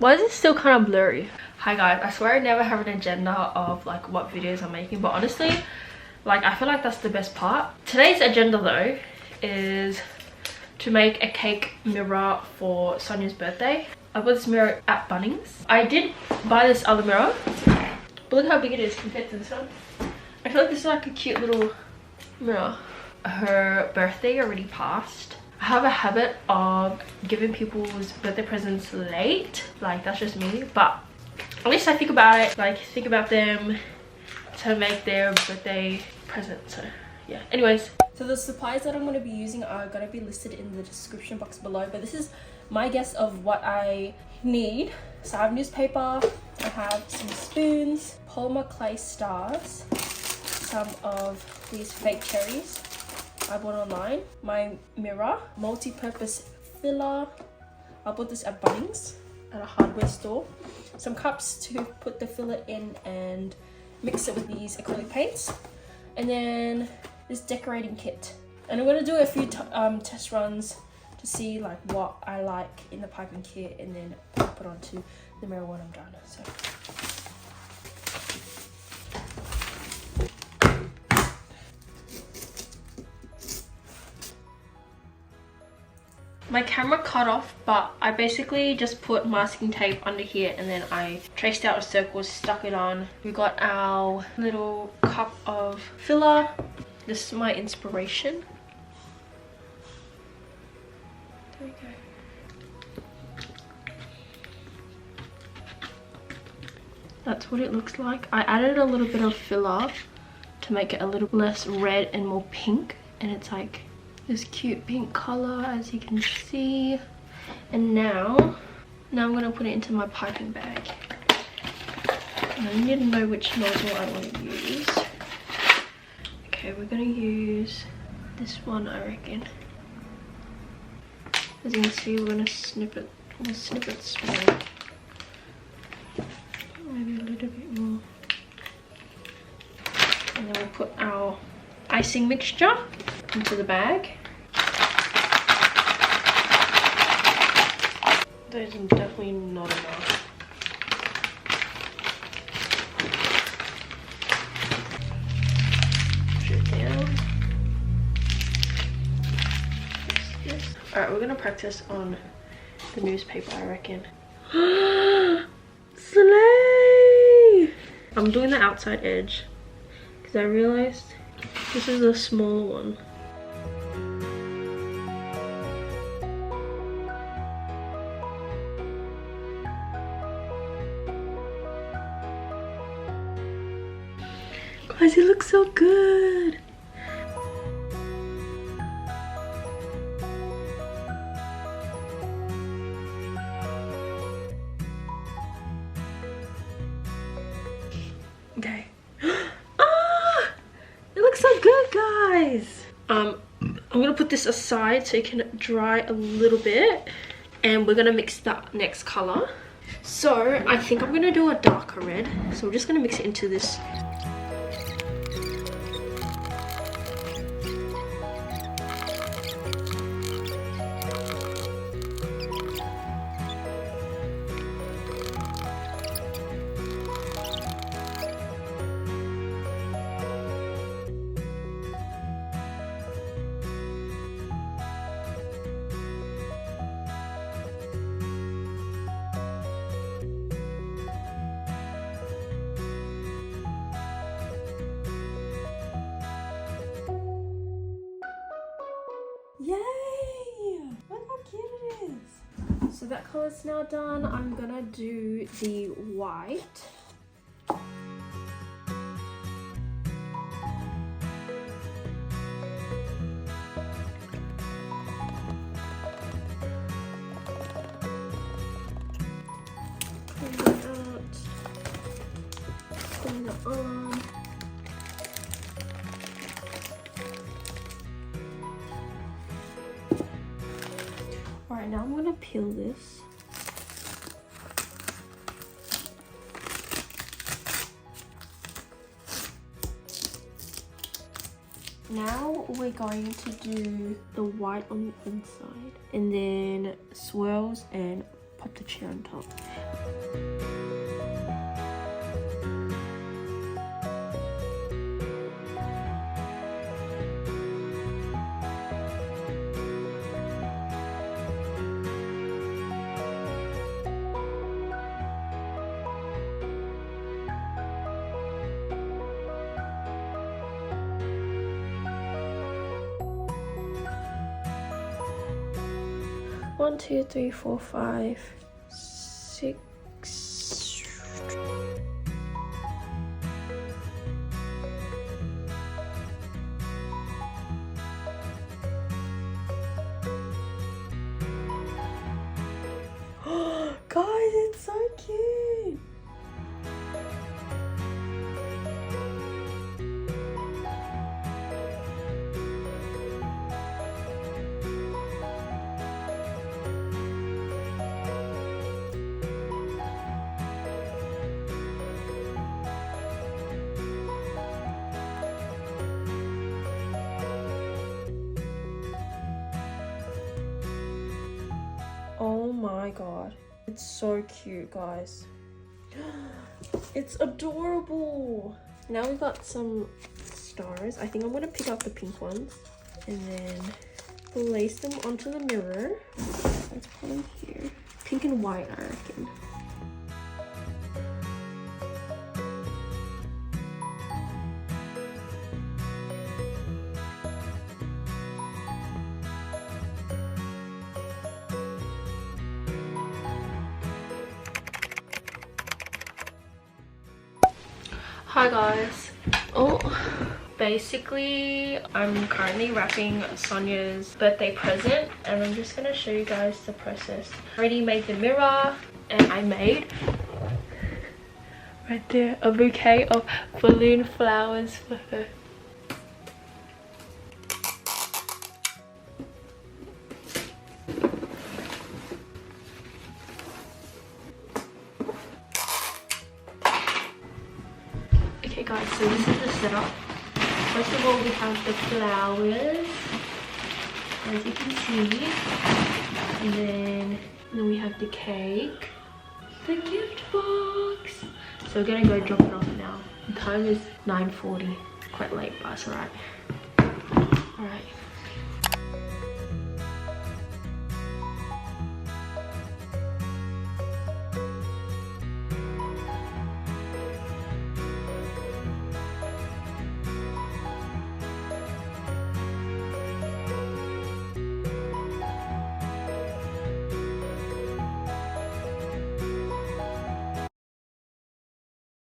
Why is it still kind of blurry? Hi guys, I swear I never have an agenda of like what videos I'm making, but honestly, like I feel like that's the best part. Today's agenda though is to make a cake mirror for Sonia's birthday. I bought this mirror at Bunnings. I did buy this other mirror, but look how big it is compared to this one. I feel like this is like a cute little mirror. Her birthday already passed. I have a habit of giving people's birthday presents late. Like that's just me, but at least I think about it, like think about them to make their birthday present. So yeah, anyways, so the supplies that I'm going to be using are going to be listed in the description box below, but this is my guess of what I need. So I have newspaper, I have some spoons, polymer clay stars, some of these fake cherries I bought online, my mirror, multi-purpose filler. I bought this at Bunnings at a hardware store, some cups to put the filler in and mix it with these acrylic paints, and then this decorating kit. And I'm going to do a few test runs to see like what I like in the piping kit, and then put onto the mirror when I'm done. So my camera cut off, but I basically just put masking tape under here and then I traced out a circle, stuck it on. We got our little cup of filler. This is my inspiration. There we go. That's what it looks like. I added a little bit of filler to make it a little less red and more pink, and it's like this cute pink color, as you can see. And now I'm gonna put it into my piping bag, and I need to know which nozzle I want to use. Okay, we're gonna use this one, I reckon. As you can see, we're gonna snip it. We'll snip it small, maybe a little bit more, and then we'll put our icing mixture into the bag. Those are definitely not enough. Push it down. Alright, we're gonna practice on the newspaper, I reckon. Slay! I'm doing the outside edge because I realized this is a smaller one. Guys, it looks so good. Okay. Ah! It looks so good, guys. I'm gonna put this aside so it can dry a little bit, and we're gonna mix the next color. So I think I'm gonna do a darker red, so we're just gonna mix it into this. Yay! Look how cute it is. So that color's now done. I'm gonna do the white. Clean it out. Clean it on. Alright, now I'm gonna peel this. Now we're going to do the white on the inside, and then swirls and pop the chair on top. One, two, three, four, five, six. Guys, it's so cute. Oh my god, it's so cute, guys. It's adorable. Now we got some stars. I think I'm gonna pick up the pink ones and then place them onto the mirror. Let's put them here. Pink and white, I reckon. Hi guys. Oh, basically I'm currently wrapping Sonia's birthday present and I'm just gonna show you guys the process. I already made the mirror and I made right there a bouquet of balloon flowers for her. Okay guys, so this is the setup. First of all, we have the flowers, as you can see. And then we have the cake, the gift box. So we're gonna go drop it off now. The time is 9:40. Quite late, but it's alright. Alright.